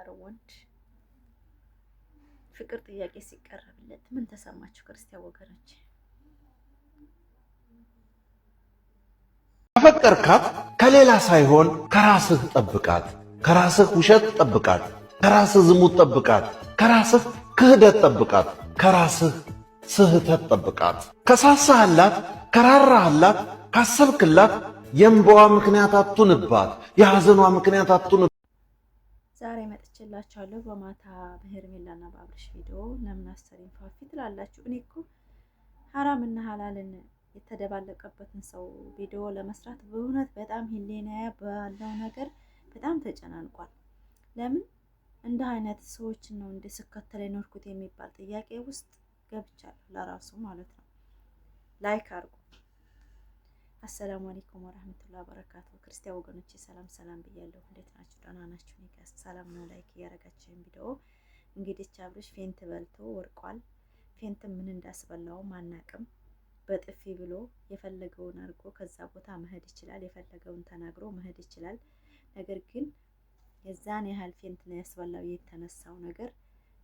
ባለትዳር ወንድ ፍቅር ጥያቄ ሲቀርብለት ምን ተሰማችሁ ክርስቲያን ወገኖች? ከፈቀርካት ከሌላ ሳይሆን ከራስህ ጠብቃት። ከራስህ ውሸት ጠብቃት። ከራስህ ዝሙት ጠብቃት። ከራስህ ክህደት ጠብቃት። ከራስህ ስህተት ጠብቃት። ከሳሳህላት፣ ከራራህላት፣ ካሰብክላት የእንባዋ ምክንያት አትሁንባት። የሐዘኗ ምክንያት አትሁንባት። ዛሬ መጥቼላችኋለሁ በማታ በሄርሜላና በአብርሽ ቪዲዮ። ለምን አሰሪን ፋፊ ትላላችሁ? እኔ እኮ ሐራምና ሐላልን የተደባለቀበትን ሰው ቪዲዮ ለመስራት በእውነት በጣም ህሊናዬ ባለው ነገር በጣም ተጨናንቋል። ለምን እንደ አይነት ሰዎችን ነው እንደ ስከተል የኖርኩት የሚባል ጥያቄ ውስጥ ገብቻለሁ ለራሱ ማለት ነው። ላይክ አድርጉ። አሰላሙ አለይኩም ወራህመቱላሂ ወበረካቱ። ክርስቲያን ወገኖቼ ሰላም ሰላም ብያለሁ። እንዴት ናችሁ? ደህና ናችሁ? እኔ ጋር ሰላም ነው። ላይክ እያደረጋችሁኝ ቪዲዮ እንግዲህ አብርሽ ፌንት በልቶ ወርቋል። ፌንት ምን እንዳስበላውም አናቅም። በጥፊ ብሎ የፈለገውን አድርጎ ከዛ ቦታ መሄድ ይችላል። የፈለገውን ተናግሮ መሄድ ይችላል። ነገር ግን የዛን ያህል ፌንት ነው ያስበላው። የተነሳው ነገር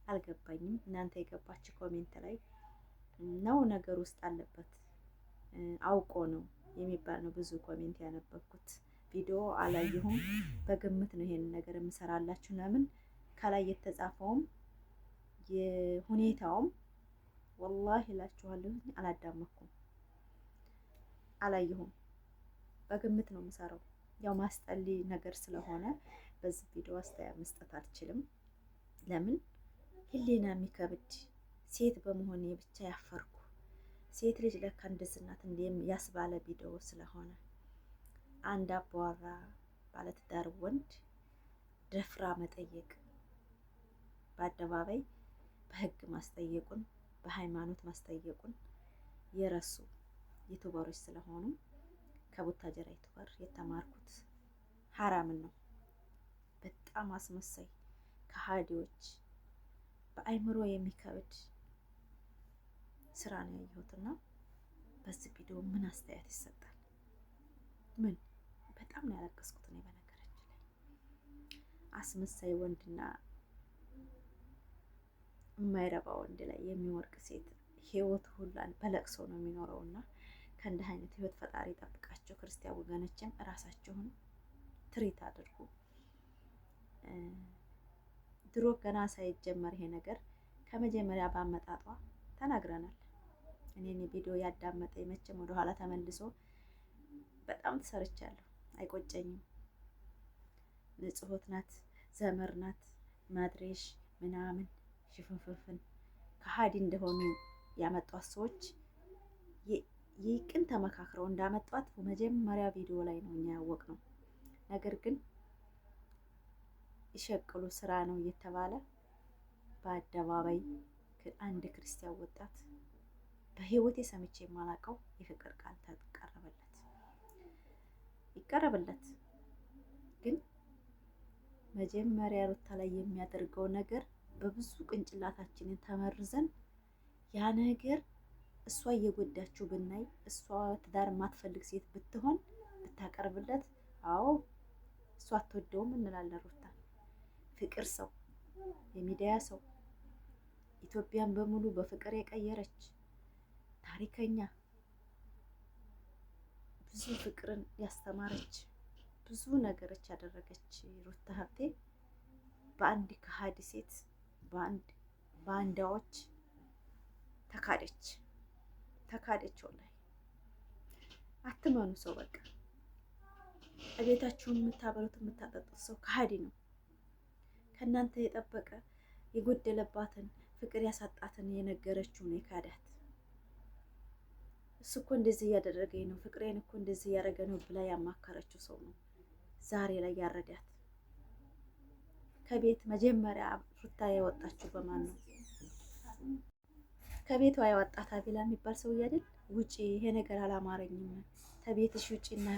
አልገባኝም። እናንተ የገባችሁ ኮሜንት ላይ ነው ነገር ውስጥ አለበት አውቆ ነው የሚባል ነው ብዙ ኮሜንት ያነበብኩት። ቪዲዮ አላየሁም፣ በግምት ነው ይሄን ነገር የምሰራላችሁ። ለምን ከላይ የተጻፈውም የሁኔታውም ወላሂ እላችኋለሁ አላዳመኩም፣ አላየሁም፣ በግምት ነው የምሰራው። ያው ማስጠሊ ነገር ስለሆነ በዚህ ቪዲዮ አስተያየት መስጠት አልችልም። ለምን ህሊና የሚከብድ ሴት በመሆኔ ብቻ ያፈርኩ። ሴት ልጅ ለካ እንደዚህ ናት ያስባለ ቪዲዮ ስለሆነ አንድ አባወራ ባለትዳር ወንድ ደፍራ መጠየቅ በአደባባይ በህግ ማስጠየቁን በሃይማኖት ማስጠየቁን የረሱ ዩቲዩበሮች ስለሆኑ ከቡታጀራ ዩቲዩበር የተማርኩት ሐራምን ነው። በጣም አስመሳይ ከሃዲዎች በአይምሮ የሚከብድ ስራ ነው ያየሁትና በዚህ ቪዲዮ ምን አስተያየት ይሰጣል? ምን በጣም ነው ያለቀስኩት ነው። በነገራችን ላይ አስመሳይ ወንድና የማይረባ ወንድ ላይ የሚወርቅ ሴት ህይወት ሁላን በለቅሶ ነው የሚኖረውና ከእንዲህ አይነት ህይወት ፈጣሪ ይጠብቃቸው። ክርስቲያን ወገኖችም እራሳችሁን ትሪት አድርጉ። ድሮ ገና ሳይጀመር ይሄ ነገር ከመጀመሪያ ባመጣጧ ተናግረናል። እኔ ቪዲዮ ያዳመጠ መቼም ወደ ኋላ ተመልሶ በጣም ተሰርቻለሁ፣ አይቆጨኝም። ንጹህት ናት፣ ዘመር ናት፣ ማድሬሽ ምናምን ሽፍንፍንፍን ከሃዲ እንደሆኑ ያመጧት ሰዎች ይቅን ተመካክረው እንዳመጧት መጀመሪያ ቪዲዮ ላይ ነው እኛ ያወቅነው። ነገር ግን ይሸቅሉ ስራ ነው እየተባለ በአደባባይ አንድ ክርስቲያን ወጣት በህይወቴ ሰምቼ የማላውቀው የፍቅር ቃል ይቀረብለት። ግን መጀመሪያ ሩታ ላይ የሚያደርገው ነገር በብዙ ቅንጭላታችንን ተመርዘን ያ ነገር እሷ እየጎዳችው ብናይ እሷ ትዳር የማትፈልግ ሴት ብትሆን ብታቀርብለት፣ አዎ እሷ አትወደውም እንላለን። ሩታ ፍቅር ሰው የሚዲያ ሰው ኢትዮጵያን በሙሉ በፍቅር የቀየረች ታሪከኛ ብዙ ፍቅርን ያስተማረች ብዙ ነገሮች ያደረገች ሩታ ሀብቴ በአንድ ከሃዲ ሴት በአንዳዎች ተካደች። ወላሂ አትመኑ። ሰው በቃ እቤታችሁን የምታበሉት የምታጠጡት ሰው ከሃዲ ነው። ከእናንተ የጠበቀ የጎደለባትን ፍቅር ያሳጣትን የነገረችውን የካዳት እሱ እኮ እንደዚህ እያደረገኝ ነው፣ ፍቅሬን እኮ እንደዚህ እያደረገ ነው ብላ ያማከረችው ሰው ነው ዛሬ ላይ ያረዳት። ከቤት መጀመሪያ ሩታ ያወጣችው በማን ነው? ከቤቷ ያወጣት አቤላ የሚባል ሰው አይደል? ውጪ፣ ይሄ ነገር አላማረኝም፣ ከቤትሽ ውጪና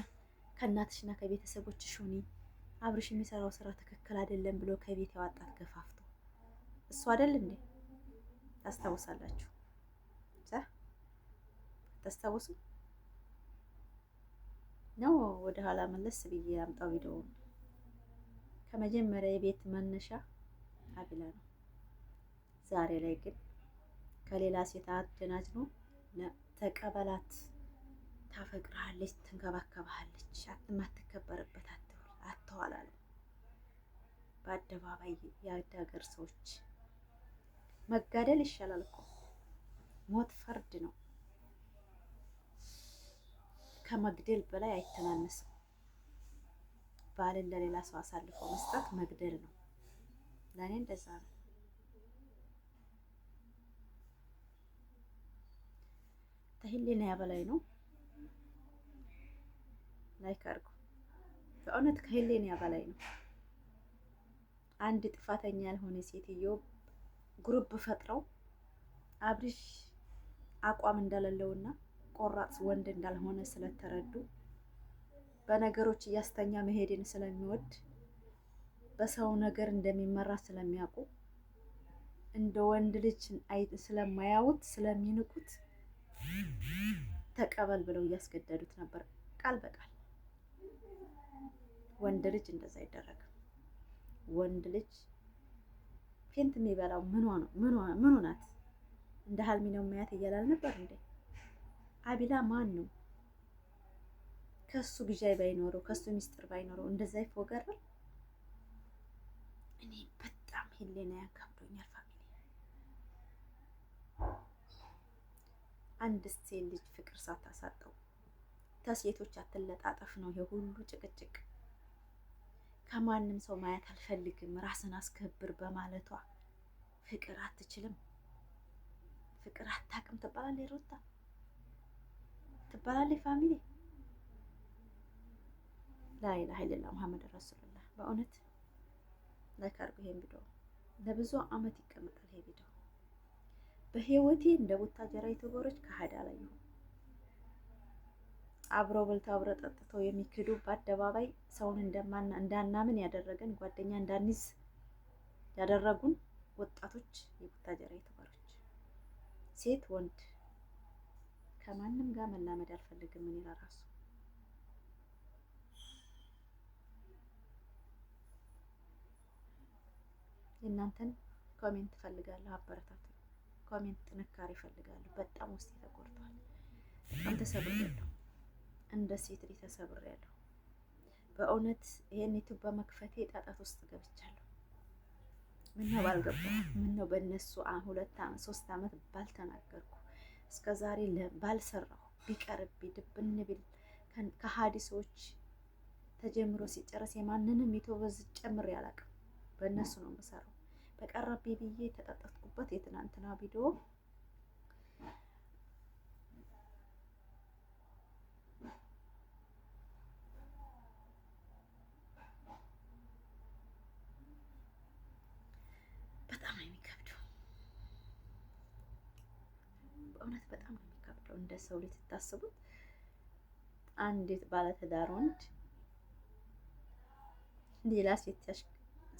ከእናትሽና ከቤተሰቦችሽ ሁኚ፣ አብርሽ የሚሰራው ስራ ትክክል አይደለም ብሎ ከቤት ያወጣት ገፋፍቶ እሱ አይደል እንዴ? ታስታውሳላችሁ? ታስታውሱ ነው? ወደ ኋላ መለስ ብዬ አምጣው ቪዲዮውን ከመጀመሪያ የቤት መነሻ አቢላ ነው። ዛሬ ላይ ግን ከሌላ ሴት አደናጅኖ ተቀበላት፣ ታፈቅርሃለች፣ ትንከባከባሃለች፣ አትከበርበት አትዋል አለው። በአደባባይ የሀገር ሰዎች መጋደል ይሻላል እኮ ሞት ፍርድ ነው። ከመግደል በላይ አይተናነስም። ባልን ለሌላ ሰው አሳልፎ መስጠት መግደል ነው። ለእኔ እንደዛ ነው። ከህሊና በላይ ነው። ላይክ አድርጉ። በእውነት ከህሊና በላይ ነው። አንድ ጥፋተኛ ያልሆነ ሴትዮ ግሩፕ ፈጥረው አብርሽ አቋም እንደሌለውና ቆራጥ ወንድ እንዳልሆነ ስለተረዱ በነገሮች እያስተኛ መሄድን ስለሚወድ በሰው ነገር እንደሚመራ ስለሚያውቁ እንደ ወንድ ልጅ ስለማያዩት ስለሚንቁት ተቀበል ብለው እያስገደዱት ነበር። ቃል በቃል ወንድ ልጅ እንደዛ አይደረግም። ወንድ ልጅ ፌንት የሚበላው ምኑ ናት? እንደ ሀልሚ ነው ማያት እያላል ነበር እንዴ? አቢላ ማን ነው? ከሱ ግዣይ ባይኖረው ከሱ ሚስጥር ባይኖረው እንደዛ ይፎገራል? እኔ በጣም ህሊና ያከብዶኛል። ፋሚሊ አንድ ሴት ልጅ ፍቅር ሳታሳጠው ተሴቶች አትለጣጠፍ ነው የሁሉ ጭቅጭቅ። ከማንም ሰው ማየት አልፈልግም ራስን አስከብር በማለቷ ፍቅር አትችልም፣ ፍቅር አታውቅም ትባላለች። ሩታ ትባላለች። ፋሚሊ ላኢላሀ ኢለላህ መሐመድ ረሱሉላህ። በእውነት ላይክ አድርጉ ይሄን ቪዲዮ። ለብዙ አመት ይቀመጣል ይሄ ቪዲዮ። በህይወቴ እንደ ቡታጀራ ዩቲዩበሮች ከሀዳ ላይ ይሁን አብረው በልተው አብረው ጠጥተው የሚክዱ በአደባባይ ሰውን እንዳናምን ያደረገን ጓደኛ እንዳንይዝ ያደረጉን ወጣቶች የቡታጀራ ዩቲዩበሮች፣ ሴት ወንድ ከማንም ጋር መላመድ አልፈልግም። እኔ ለራሱ የእናንተን ኮሜንት ፈልጋለሁ፣ አበረታቱ። ኮሜንት ጥንካሬ ፈልጋለሁ። በጣም ውስጥ ተቆርጧል። በጣም ተሰብሬያለሁ። እንደ ሴት ልጅ ተሰብሬያለሁ። በእውነት ይሄን ዩቲዩብ በመክፈቴ ጣጣት ውስጥ ገብቻለሁ። ምነው ባልገባሁ፣ ምነው በእነሱ 2 አመት 3 አመት ባልተናገርኩ፣ እስከዛሬ ባልሰራሁ፣ ቢቀርብኝ ድብን ቢል ከሀዲ ሰዎች ተጀምሮ ሲጨርስ የማንንም ዩቲዩብ ጨምሬ አላውቅም። በእነሱ ነው የምሰራው። በቀረብኝ ብዬ የተጠጠጥኩበት የትናንትና ቪዲዮ በጣም ነው የሚከብደው። በእውነት በጣም ነው የሚከብደው። እንደ ሰው ልጅ ስታስቡት አንዲት ባለትዳር ወንድ ሌላ ሴት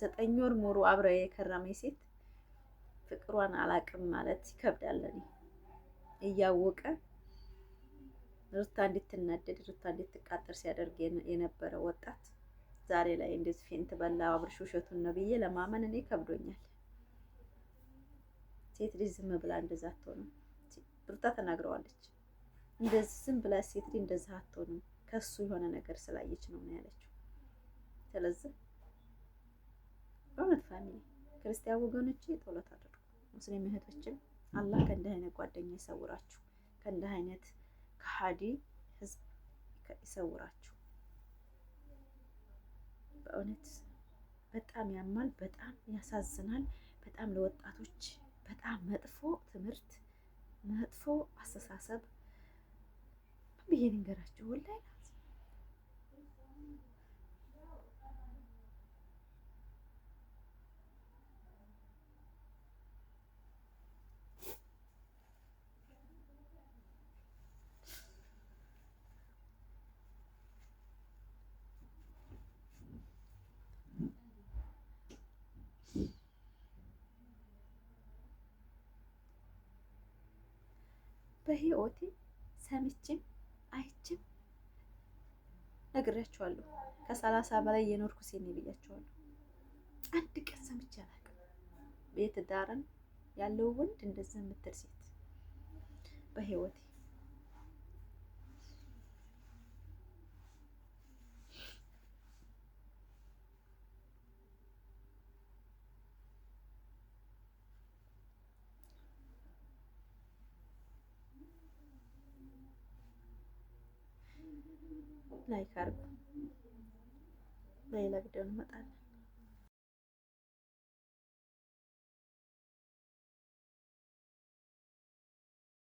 9 ወር ሙሉ አብረ የከረመች ሴት ፍቅሯን አላቅም ማለት ይከብዳል። እኔ እያወቀ ሩታ እንድትናደድ ሩታ እንድትቃጠር ሲያደርግ የነበረ ወጣት ዛሬ ላይ እንደዚህ ፌንት በላ አብርሽ ውሸቱን ነው ብዬ ለማመን እኔ ከብዶኛል። ሴት ልጅ ዝም ብላ እንደዛ አትሆንም። ሩታ ተናግረዋለች። እንደዚህ ዝም ብላ ሴት ልጅ እንደዛ አትሆንም፣ ከሱ የሆነ ነገር ስላየች ነው ያለችው። ስለዚህ በእውነት ፋሚሊ ክርስቲያን ወገኖቼ ጸሎት አድርጉ። ሙስሊም እህቶችም አላህ ከእንዲህ አይነት ጓደኛ ይሰውራችሁ፣ ከእንዲህ አይነት ከሀዲ ህዝብ ይሰውራችሁ። በእውነት በጣም ያማል፣ በጣም ያሳዝናል። በጣም ለወጣቶች በጣም መጥፎ ትምህርት፣ መጥፎ አስተሳሰብ ብዬ ልንገራችሁ ወላሂ በህይወቴ ሰምቼም አይቼም ነግሬያቸዋለሁ። ከ30 በላይ የኖርኩ ሴት ነኝ ብያቸዋለሁ። አንድ ቀን ሰምቼ አላውቅም። የትዳርን ያለው ወንድ እንደዚህ የምትል ሴት በህይወቴ ላይክ አድርጉ። በሌላ ቪዲዮ እንመጣለን።